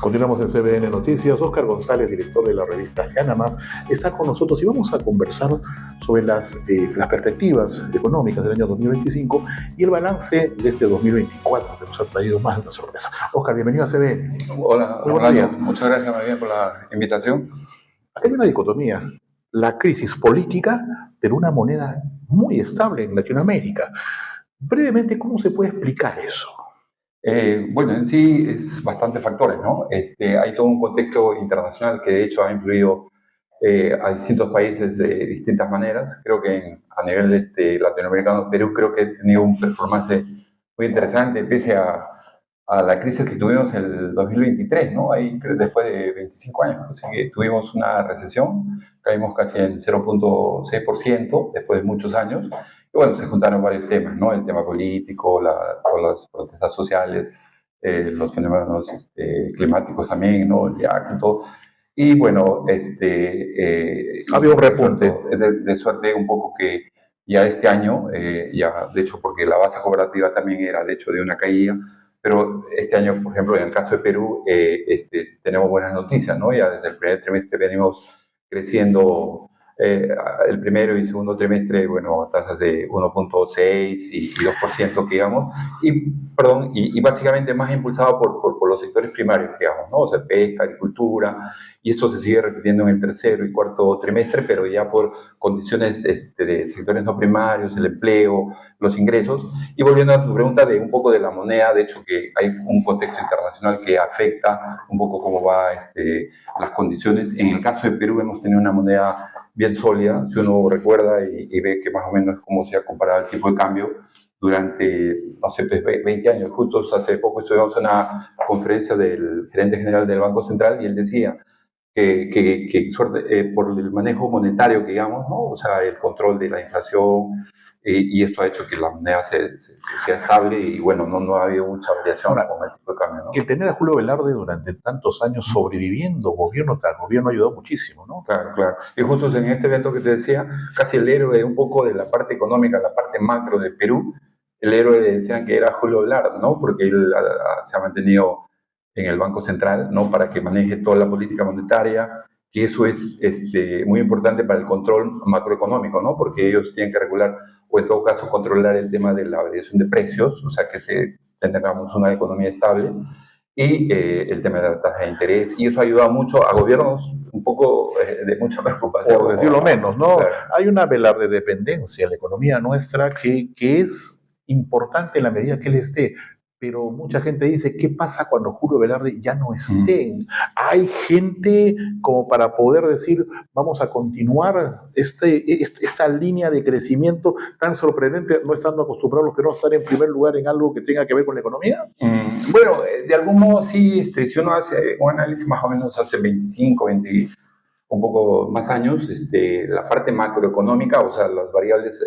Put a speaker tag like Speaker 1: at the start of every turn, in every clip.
Speaker 1: Continuamos en CBN Noticias. Oscar González, director de la revista Gana Más, está con nosotros y vamos a conversar sobre las perspectivas económicas del año 2025 y el balance de este 2024 que nos ha traído más de una sorpresa. Oscar, bienvenido a CBN.
Speaker 2: Hola, buenos días. Muchas gracias, María, por la invitación.
Speaker 1: Hay una dicotomía, la crisis política, pero una moneda muy estable en Latinoamérica. Brevemente, ¿cómo se puede explicar eso?
Speaker 2: Bueno, en sí es bastantes factores, ¿no? Hay todo un contexto internacional que de hecho ha influido a distintos países de distintas maneras. Creo que a nivel latinoamericano, Perú creo que ha tenido un performance muy interesante, pese a la crisis que tuvimos en el 2023, ¿no? Ahí después de 25 años, así que tuvimos una recesión, caímos casi en 0.6% después de muchos años. Y bueno, se juntaron varios temas, ¿no? El tema político, con las protestas sociales, los fenómenos climáticos también, ¿no? El IAC y todo. Y bueno,
Speaker 1: había un repunte.
Speaker 2: De suerte un poco que ya este año, ya de hecho porque la base cooperativa también era de hecho de una caída, pero este año, por ejemplo, en el caso de Perú, tenemos buenas noticias, ¿no? Ya desde el primer trimestre venimos creciendo el primero y segundo trimestre, bueno, tasas de 1.6 y 2%, digamos, y básicamente más impulsado por los sectores primarios, digamos, ¿no? O sea, pesca, agricultura, y esto se sigue repitiendo en el tercero y cuarto trimestre, pero ya por condiciones de sectores no primarios, el empleo, los ingresos. Y volviendo a tu pregunta de un poco de la moneda, de hecho que hay un contexto internacional que afecta un poco cómo va las condiciones. En el caso de Perú hemos tenido una moneda bien sólida, si uno recuerda y ve que más o menos cómo se ha comparado el tipo de cambio durante, no sé, 20 años. Justo hace poco estuvimos en una conferencia del gerente general del Banco Central y él decía por el manejo monetario, digamos, ¿no? O sea, el control de la inflación, y esto ha hecho que la moneda sea estable y bueno, no ha habido mucha variación con el tipo de cambio, ¿no?
Speaker 1: El tener a Julio Velarde durante tantos años sobreviviendo gobierno tras gobierno ayudó muchísimo, ¿no?
Speaker 2: Claro, claro. Y justo en este evento que te decía, casi el héroe un poco de la parte económica, la parte macro de Perú, el héroe decían que era Julio Velarde, ¿no? Porque él se ha mantenido en el Banco Central, ¿no? Para que maneje toda la política monetaria, que eso es muy importante para el control macroeconómico, ¿no? Porque ellos tienen que regular, o en todo caso controlar el tema de la variación de precios, o sea, que tengamos una economía estable, y el tema de la tasa de interés, y eso ha ayudado mucho a gobiernos un poco de mucha preocupación.
Speaker 1: Por decirlo menos, ¿no? Claro. Hay una velarde dependencia en la economía nuestra que es importante en la medida que él esté, pero mucha gente dice, ¿qué pasa cuando Julio Velarde ya no esté? Hay gente como para poder decir, vamos a continuar esta línea de crecimiento tan sorprendente, no estando acostumbrados los que no estar en primer lugar en algo que tenga que ver con la economía.
Speaker 2: Bueno, de algún modo sí, si uno hace un análisis más o menos hace 25, 20, un poco más años, la parte macroeconómica, o sea, las variables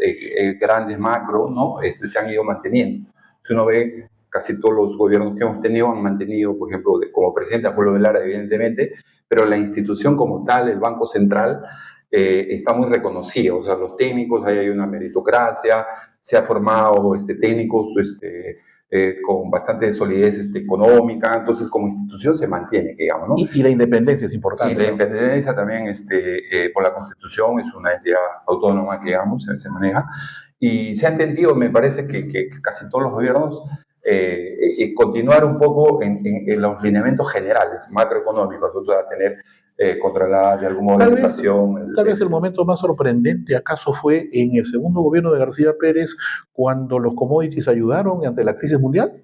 Speaker 2: grandes macro, ¿no? Se han ido manteniendo. Si uno ve, casi todos los gobiernos que hemos tenido han mantenido, por ejemplo, como presidente a Julio Velarde, evidentemente, pero la institución como tal, el Banco Central, está muy reconocida. O sea, los técnicos, ahí hay una meritocracia, se ha formado técnicos con bastante solidez económica, entonces como institución se mantiene, digamos, ¿no?
Speaker 1: Y la independencia es importante.
Speaker 2: Y la independencia también, por la Constitución, es una entidad autónoma, digamos, se maneja, y se ha entendido, me parece que casi todos los gobiernos continuar un poco en los lineamientos generales, macroeconómicos, o sea, tener controlada de algún modo la inflación.
Speaker 1: Tal vez el momento más sorprendente acaso fue en el segundo gobierno de García Pérez, cuando los commodities ayudaron ante la crisis mundial.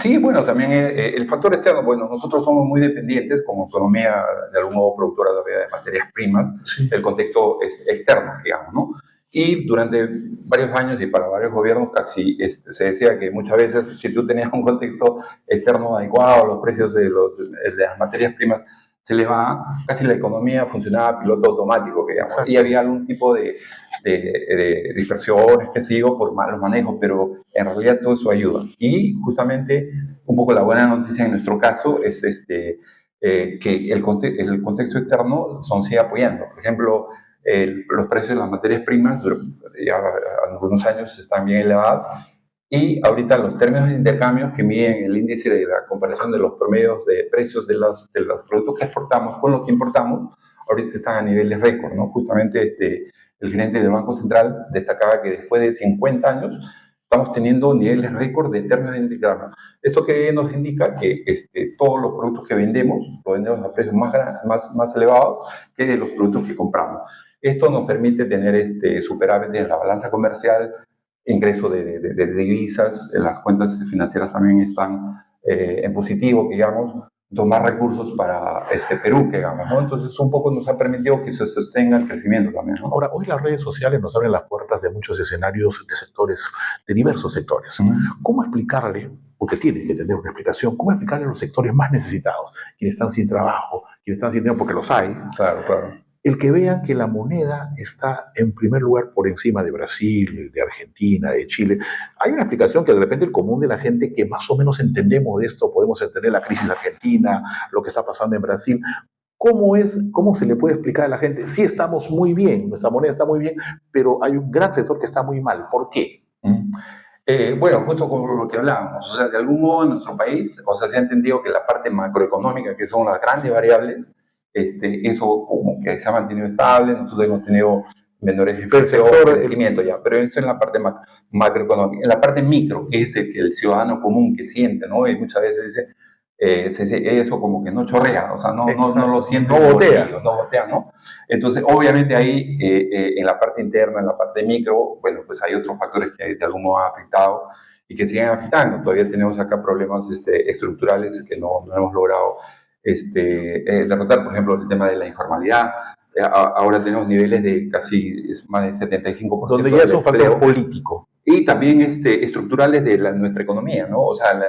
Speaker 2: Sí, bueno, también el factor externo, bueno, nosotros somos muy dependientes como economía, de algún modo productora de materias primas, sí. El contexto es externo, digamos, ¿no? Y durante varios años y para varios gobiernos casi se decía que muchas veces si tú tenías un contexto externo adecuado, los precios de las materias primas se elevaba, casi la economía funcionaba a piloto automático, digamos, y había algún tipo de dispersiones, que sigo, por malos manejos, pero en realidad todo eso ayuda. Y justamente un poco la buena noticia en nuestro caso es que el contexto externo sigue apoyando. Por ejemplo, los precios de las materias primas ya algunos años están bien elevadas Y ahorita los términos de intercambio que miden el índice de la comparación de los promedios de precios de los productos que exportamos con lo que importamos, ahorita están a niveles récord, ¿no? Justamente el gerente del Banco Central destacaba que después de 50 años estamos teniendo niveles récord de términos de intercambio. Esto que nos indica que todos los productos que vendemos, los vendemos a precios más elevados que de los productos que compramos. Esto nos permite tener superávit en la balanza comercial, ingreso de divisas, las cuentas financieras también están en positivo, digamos, más recursos para Perú, digamos, ¿no? Entonces, un poco nos ha permitido que se sostenga el crecimiento también, ¿no?
Speaker 1: Ahora, hoy las redes sociales nos abren las puertas de muchos escenarios de sectores, de diversos sectores. ¿Cómo explicarle, porque tiene que tener una explicación, cómo explicarle a los sectores más necesitados, quienes están sin trabajo, quienes están sin dinero, porque los hay?
Speaker 2: Claro, claro.
Speaker 1: El que vean que la moneda está en primer lugar por encima de Brasil, de Argentina, de Chile. Hay una explicación que de repente el común de la gente que más o menos entendemos de esto, podemos entender la crisis argentina, lo que está pasando en Brasil. ¿Cómo se le puede explicar a la gente? Sí, estamos muy bien, nuestra moneda está muy bien, pero hay un gran sector que está muy mal. ¿Por qué?
Speaker 2: Bueno, justo con lo que hablábamos, o sea, de algún modo en nuestro país, o sea, se ha entendido que la parte macroeconómica, que son las grandes variables, eso como que se ha mantenido estable, nosotros hemos tenido menores inflación, crecimiento ya, pero eso en la parte macroeconómica. En la parte micro, que es el ciudadano común que siente, ¿no? Y muchas veces dice, eso como que no chorrea, o sea, no lo siente,
Speaker 1: no
Speaker 2: gotea, ¿no? Entonces, obviamente ahí, en la parte interna, en la parte micro, bueno, pues hay otros factores que de algún modo han afectado y que siguen afectando. Todavía tenemos acá problemas estructurales que no hemos logrado derrotar, por ejemplo, el tema de la informalidad. Ahora tenemos niveles de casi más de 75%.
Speaker 1: Donde ya es un factor político.
Speaker 2: Y también estructurales de nuestra economía, ¿no? O sea,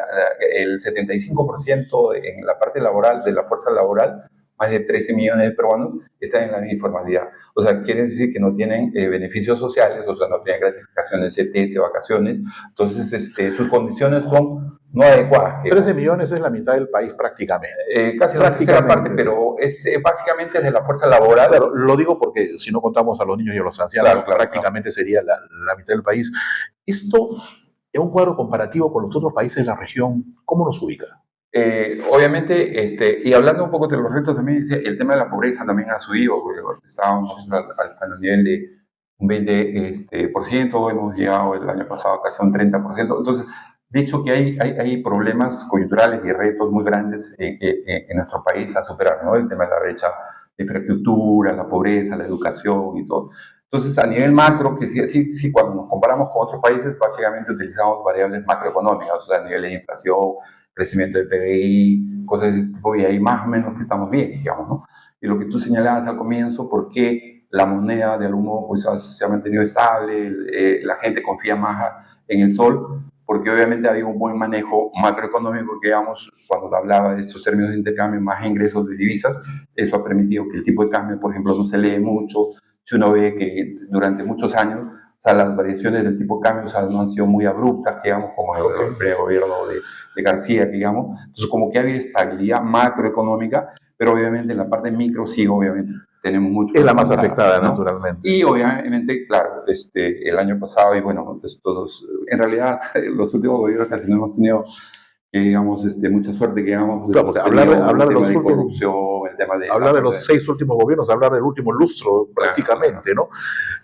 Speaker 2: el 75% en la parte laboral, de la fuerza laboral, más de 13 millones de peruanos están en la informalidad. O sea, quiere decir que no tienen beneficios sociales, o sea, no tienen gratificaciones, CTS, vacaciones. Entonces, sus condiciones son no adecuadas.
Speaker 1: 13 millones es la mitad del país prácticamente.
Speaker 2: Casi la tercera parte, pero básicamente es de la fuerza laboral.
Speaker 1: Claro, lo digo porque si no contamos a los niños y a los ancianos, prácticamente sería la mitad del país. Esto, en un cuadro comparativo con los otros países de la región, ¿cómo nos ubica?
Speaker 2: Obviamente, y hablando un poco de los retos también, el tema de la pobreza también ha subido, porque estábamos al nivel de un 20%, hemos llegado el año pasado casi a un 30%. Entonces, de hecho que hay problemas coyunturales y retos muy grandes en nuestro país a superar, ¿no? El tema de la brecha de infraestructura, la pobreza, la educación y todo. Entonces, a nivel macro, que sí, cuando nos comparamos con otros países, básicamente utilizamos variables macroeconómicas, o sea, niveles de inflación, crecimiento del PBI, cosas de ese tipo, y ahí más o menos que estamos bien, digamos, ¿no? Y lo que tú señalabas al comienzo, ¿por qué la moneda de algún modo pues, se ha mantenido estable? La gente confía más en el sol, porque obviamente había un buen manejo macroeconómico, que digamos, cuando hablaba de estos términos de intercambio, más ingresos de divisas, eso ha permitido que el tipo de cambio, por ejemplo, no se lee mucho. Si uno ve que durante muchos años, o sea, las variaciones del tipo de cambio, o sea, no han sido muy abruptas, digamos, como el gobierno de García, digamos. Entonces, como que había estabilidad macroeconómica, pero obviamente en la parte micro sí, obviamente, tenemos mucho.
Speaker 1: Es la más afectada, ¿no? Naturalmente.
Speaker 2: Y obviamente, claro, el año pasado, y bueno, pues en realidad, los últimos gobiernos casi no hemos tenido, digamos, mucha suerte, que digamos,
Speaker 1: claro, hablar de los últimos,
Speaker 2: corrupción, el tema de...
Speaker 1: Hablar de los 6 últimos gobiernos, hablar del último lustro, prácticamente,
Speaker 2: claro.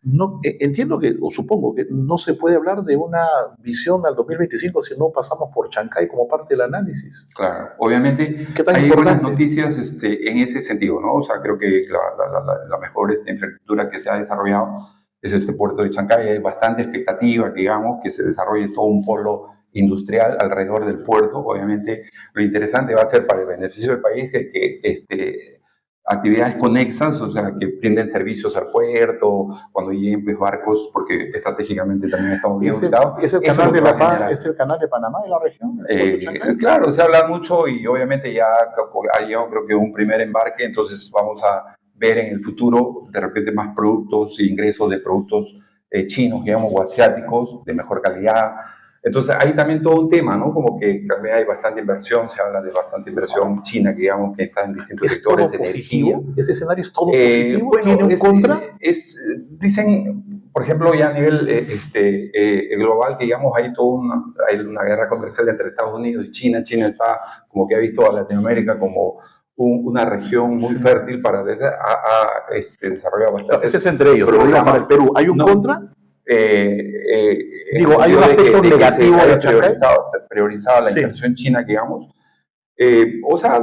Speaker 1: ¿no? Entiendo que, o supongo que no se puede hablar de una visión al 2025 si no pasamos por Chancay como parte del análisis.
Speaker 2: Claro, obviamente hay buenas noticias en ese sentido, ¿no? O sea, creo que la mejor infraestructura que se ha desarrollado es este puerto de Chancay. Hay bastante expectativa, digamos, que se desarrolle todo un polo industrial alrededor del puerto. Obviamente, lo interesante va a ser para el beneficio del país que actividades conexas, o sea, que brinden servicios al puerto, cuando lleguen pues, barcos, porque estratégicamente también estamos bien ubicados.
Speaker 1: ¿Es el canal de Panamá en la región?
Speaker 2: Claro, se habla mucho y obviamente ya ha llegado creo que un primer embarque, entonces vamos a ver en el futuro de repente más productos e ingresos de productos chinos, digamos, o asiáticos de mejor calidad. Entonces, hay también todo un tema, ¿no? Como que también hay bastante inversión, se habla de bastante inversión china, que digamos que está en distintos sectores de energía.
Speaker 1: ¿Ese escenario es todo positivo?
Speaker 2: Bueno,
Speaker 1: ¿Tiene un contra?
Speaker 2: Dicen, por ejemplo, ya a nivel global, que digamos, hay una guerra comercial entre Estados Unidos y China. China está como que ha visto a Latinoamérica como una región muy fértil para desarrollar bastante.
Speaker 1: Ese es entre ellos, pero para el Perú, ¿hay un contra? Digo, hay un aspecto negativo de
Speaker 2: priorizado la inversión china, digamos. O sea,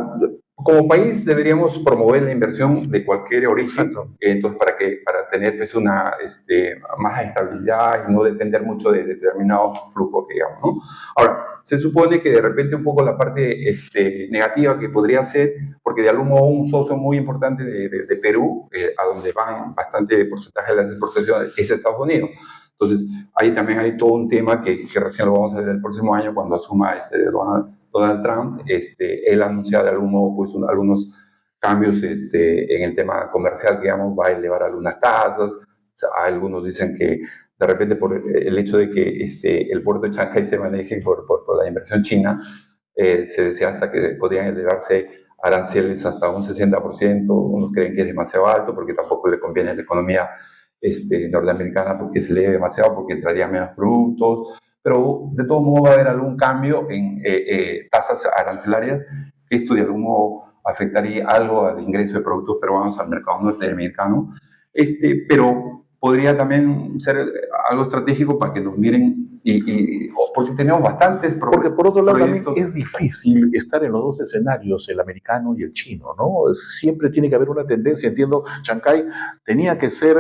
Speaker 2: como país deberíamos promover la inversión de cualquier origen, entonces para tener pues más estabilidad y no depender mucho de determinados flujos, digamos, ¿no? Ahora, se supone que de repente un poco la parte negativa que podría ser, porque de algún modo un socio muy importante de Perú, a donde van bastante porcentaje de las exportaciones, es Estados Unidos. Entonces, ahí también hay todo un tema que recién lo vamos a ver el próximo año cuando asuma Donald Trump. Él ha anunciado de algún modo pues, algunos cambios en el tema comercial, digamos, va a elevar algunas tasas. O sea, algunos dicen que de repente por el hecho de que el puerto de Shanghái se maneje por la inversión china, se decía hasta que podrían elevarse aranceles hasta un 60%. Unos creen que es demasiado alto porque tampoco le conviene a la economía norteamericana porque se eleve demasiado, porque entraría menos productos. Pero de todos modos va a haber algún cambio en tasas arancelarias, que esto de algún modo afectaría algo al ingreso de productos peruanos al mercado norteamericano, pero podría también ser algo estratégico para que nos miren, porque tenemos bastantes
Speaker 1: porque por otro lado también es difícil estar en los dos escenarios, el americano y el chino, ¿no? Siempre tiene que haber una tendencia, entiendo, Shanghái tenía que ser,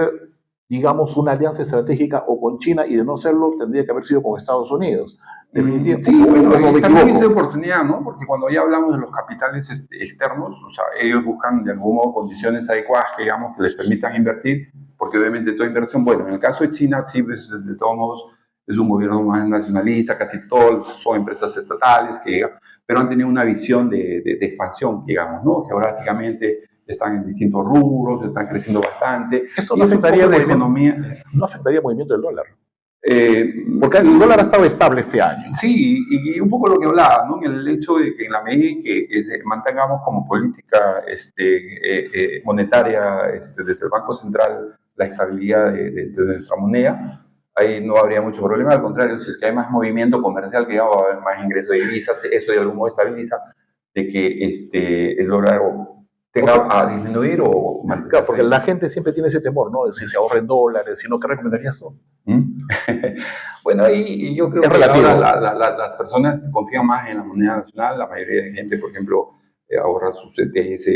Speaker 1: digamos, una alianza estratégica o con China, y de no serlo tendría que haber sido con Estados Unidos.
Speaker 2: Definitivamente. Sí, bueno, también es de oportunidad, ¿no? Porque cuando ya hablamos de los capitales externos, o sea, ellos buscan de algún modo condiciones adecuadas que, digamos, que les permitan invertir, porque obviamente toda inversión, bueno, en el caso de China, sí, pues, de todos modos, es un gobierno más nacionalista, casi todos son empresas estatales, pero han tenido una visión de expansión, digamos, ¿no? Geográficamente están en distintos rubros, están creciendo bastante.
Speaker 1: Esto no afectaría la economía, no afectaría el movimiento del dólar. Porque el dólar ha estado estable este año.
Speaker 2: Sí, y un poco lo que hablaba, ¿no? En el hecho de que en la medida en que mantengamos como política monetaria desde el Banco Central la estabilidad de nuestra moneda, ahí no habría mucho problema. Al contrario, si es que hay más movimiento comercial, que va a haber más ingreso de divisas, eso de algún modo estabiliza de que el dólar tenga a disminuir o mantener.
Speaker 1: Claro, porque la gente siempre tiene ese temor, ¿no? Si se ahorra en dólares, si no, ¿qué recomendarías tú?
Speaker 2: Bueno, ahí yo creo que ahora las personas confían más en la moneda nacional. La mayoría de gente, por ejemplo, ahorra sus ETS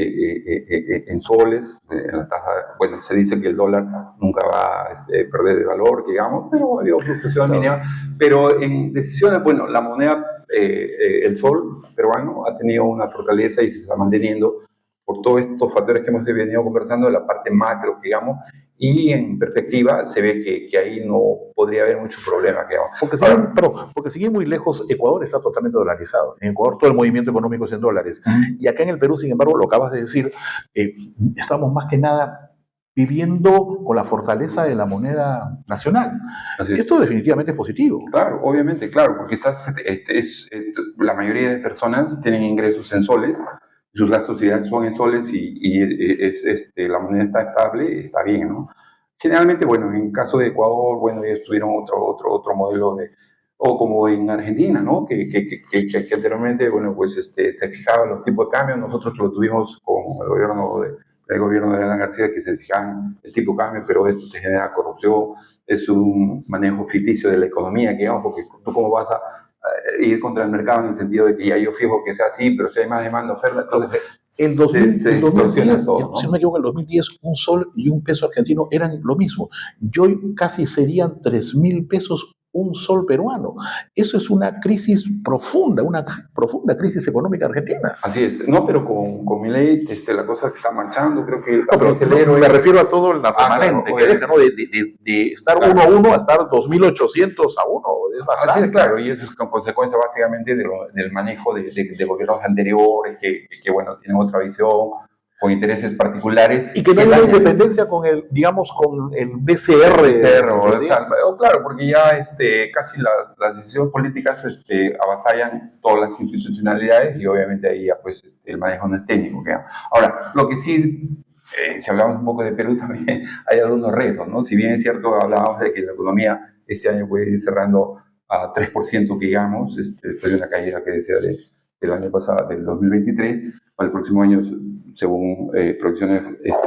Speaker 2: en soles. En la tasa, bueno, se dice que el dólar nunca va a perder de valor, digamos, pero había fluctuación mínima. Pero en decisiones, bueno, la moneda, el sol peruano ha tenido una fortaleza y se está manteniendo por todos estos factores que hemos venido conversando, la parte macro, digamos, y en perspectiva se ve que ahí no podría haber mucho problema.
Speaker 1: Porque sigue muy lejos, Ecuador está totalmente dolarizado. En Ecuador todo el movimiento económico es en dólares. Y acá en el Perú, sin embargo, lo acabas de decir, estamos más que nada viviendo con la fortaleza de la moneda nacional. Esto definitivamente es positivo.
Speaker 2: Claro, obviamente, claro, porque la mayoría de personas tienen ingresos en soles, sus gastos son en soles y la moneda está estable, está bien, ¿no? Generalmente, bueno, en caso de Ecuador, bueno, ellos tuvieron otro modelo o como en Argentina, ¿no? Que anteriormente, bueno, pues se fijaban los tipos de cambio. Nosotros lo tuvimos con el gobierno de Alan García, que se fijaban el tipo de cambio, pero esto te genera corrupción, es un manejo ficticio de la economía, digamos, porque tú cómo vas a ir contra el mercado en el sentido de que ya yo fijo que sea así, pero si hay más demanda, oferta, entonces
Speaker 1: en 2010, todo, ¿no? Si no me equivoco, en 2010 un sol y un peso argentino eran lo mismo. Yo casi serían 3.000 pesos un sol peruano. Eso es una crisis profunda, una profunda crisis económica argentina.
Speaker 2: Así es. No, pero con Milei, la cosa que está marchando, creo que...
Speaker 1: me refiero a todo el remanente, claro, que deja, ¿no? de estar 1 a 1 a estar 2.800 a 1. Es bastante.
Speaker 2: Así es, claro, y eso es con consecuencia básicamente del manejo de gobiernos anteriores que, bueno, tienen otra visión, con intereses particulares.
Speaker 1: Y que no hay una independencia con el, digamos, con el BCR.
Speaker 2: Claro, porque ya casi las decisiones políticas avasallan todas las institucionalidades y obviamente ahí ya pues el manejo no es técnico. Ahora, lo que sí si hablamos un poco de Perú, también hay algunos retos, ¿no? Si bien es cierto, hablábamos de que la economía este año puede ir cerrando a 3%, que digamos, después de una caída que decía del año pasado, del 2023, para el próximo año, según proyecciones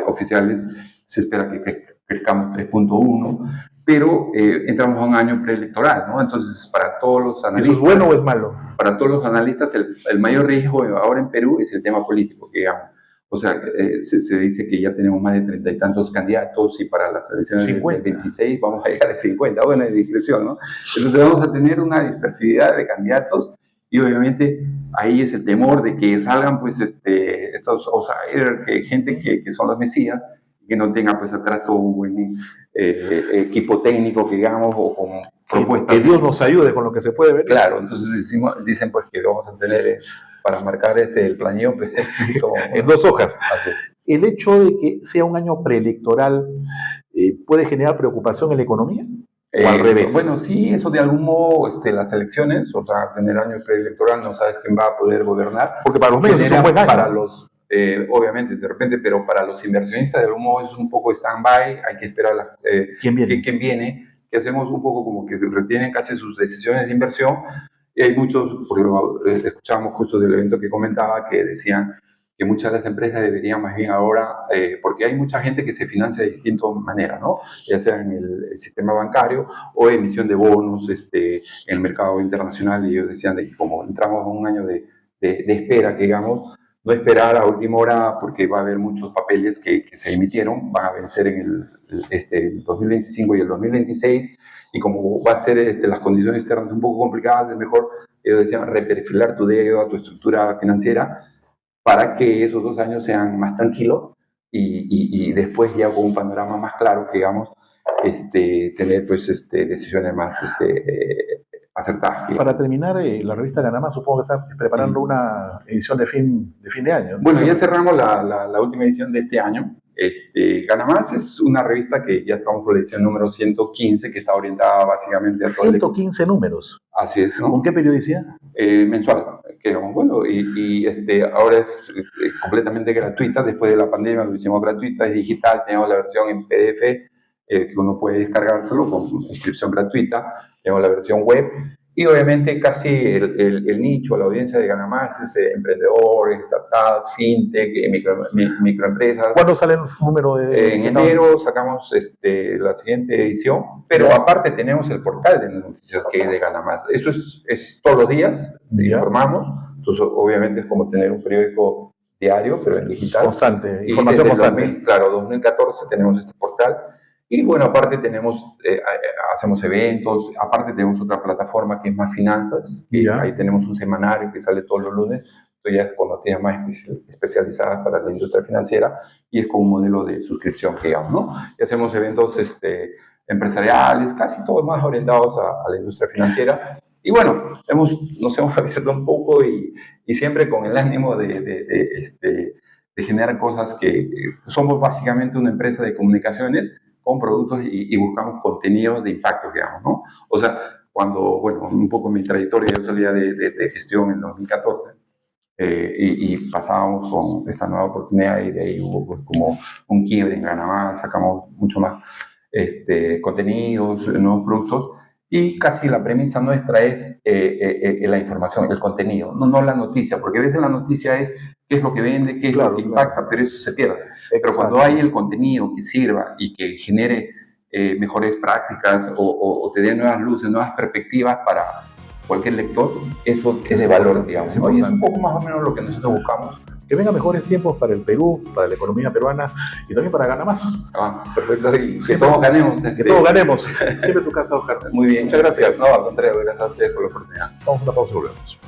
Speaker 2: oficiales, se espera que crezcamos 3.1, pero entramos a un año preelectoral, ¿no? Entonces, para todos los analistas...
Speaker 1: ¿Eso es bueno o es malo?
Speaker 2: Para todos los analistas, el mayor riesgo ahora en Perú es el tema político, que digamos. O sea, se dice que ya tenemos más de 30 y tantos candidatos y para las elecciones del 26 vamos a llegar a 50, bueno, de discreción, ¿no? Entonces vamos a tener una dispersividad de candidatos y obviamente ahí es el temor de que salgan pues estos outsiders, gente que son los mesías, que no tenga pues atrás todo un buen equipo técnico, que digamos, o con propuestas.
Speaker 1: Que Dios nos ayude con lo que se puede ver.
Speaker 2: Claro, entonces dicen pues que vamos a tener... para marcar el planillo pues, como,
Speaker 1: en 2 hojas. ¿El hecho de que sea un año preelectoral puede generar preocupación en la economía? ¿O al revés?
Speaker 2: Bueno, sí, eso de algún modo, las elecciones, o sea, tener año preelectoral, no sabes quién va a poder gobernar.
Speaker 1: Porque para los medios es un buen año.
Speaker 2: Para los, obviamente, de repente, pero para los inversionistas de algún modo es un poco stand-by, hay que esperar
Speaker 1: ¿Quién viene?
Speaker 2: ¿Quién viene? Que hacemos un poco como que retienen casi sus decisiones de inversión. Y hay muchos, por ejemplo, escuchábamos justo del evento que comentaba, que decían que muchas de las empresas deberían más bien ahora, porque hay mucha gente que se financia de distintas maneras, ¿no? Ya sea en el sistema bancario o emisión de bonos en el mercado internacional, y ellos decían de que como entramos a un año de espera, que digamos, no esperar a última hora porque va a haber muchos papeles que se emitieron, van a vencer en el 2025 y el 2026, y como va a ser las condiciones externas un poco complicadas, es mejor, ellos decían, reperfilar tu deuda, tu estructura financiera, para que esos 2 años sean más tranquilos y después ya con un panorama más claro, que digamos, tener pues decisiones más acertadas.
Speaker 1: Para terminar, la revista Ganamás supongo que está preparando una edición de fin de año.
Speaker 2: Bueno, ya cerramos la última edición de este año. Ganamás es una revista que ya estamos por la edición número 115, que está orientada básicamente a todo
Speaker 1: 115 números.
Speaker 2: Así es, ¿no?
Speaker 1: ¿Con qué periodicidad?
Speaker 2: Mensual, que digamos, bueno, ahora es completamente gratuita. Después de la pandemia lo hicimos gratuita, es digital, tenemos la versión en PDF, que uno puede descargárselo con inscripción gratuita, tenemos la versión web, y obviamente casi el nicho, la audiencia de Ganamás es emprendedores, startups, fintech, microempresas.
Speaker 1: ¿Cuándo sale el número de...?
Speaker 2: En enero sacamos la siguiente edición, pero aparte tenemos el portal de noticias que es de Ganamás. Eso es todos los días, informamos, entonces obviamente es como tener un periódico diario, pero en digital.
Speaker 1: Constante, información constante.
Speaker 2: Claro, 2014 tenemos este portal. Y bueno, aparte hacemos eventos, aparte tenemos otra plataforma que es Más Finanzas, y ahí tenemos un semanario que sale todos los lunes, esto ya es con noticias más especializadas para la industria financiera, y es como un modelo de suscripción, digamos, ¿no? Y hacemos eventos empresariales, casi todos más orientados a la industria financiera, y bueno, nos hemos abierto un poco y siempre con el ánimo de generar cosas que somos básicamente una empresa de comunicaciones con productos y buscamos contenidos de impacto, digamos, ¿no? O sea, cuando, bueno, un poco mi trayectoria, yo salía de gestión en 2014 y pasábamos con esta nueva oportunidad y de ahí hubo pues, como un quiebre en Ganamás, sacamos mucho más contenidos, nuevos productos, y casi la premisa nuestra es la información, el contenido, no la noticia, porque a veces la noticia es qué es lo que vende, qué es lo que impacta, pero eso se pierde. Pero cuando hay el contenido que sirva y que genere mejores prácticas o te dé nuevas luces, nuevas perspectivas para cualquier lector, eso es de valor, digamos, ¿no? Y es un poco más o menos lo que nosotros buscamos.
Speaker 1: Que vengan mejores tiempos para el Perú, para la economía peruana y también para Ganamás.
Speaker 2: Perfecto, y que todos ganemos.
Speaker 1: Que todos ganemos. Siempre tu casa, Oscar.
Speaker 2: Muy bien.
Speaker 1: Muchas gracias.
Speaker 2: No, al contrario, gracias a ustedes por la oportunidad.
Speaker 1: Vamos a una pausa y volvemos.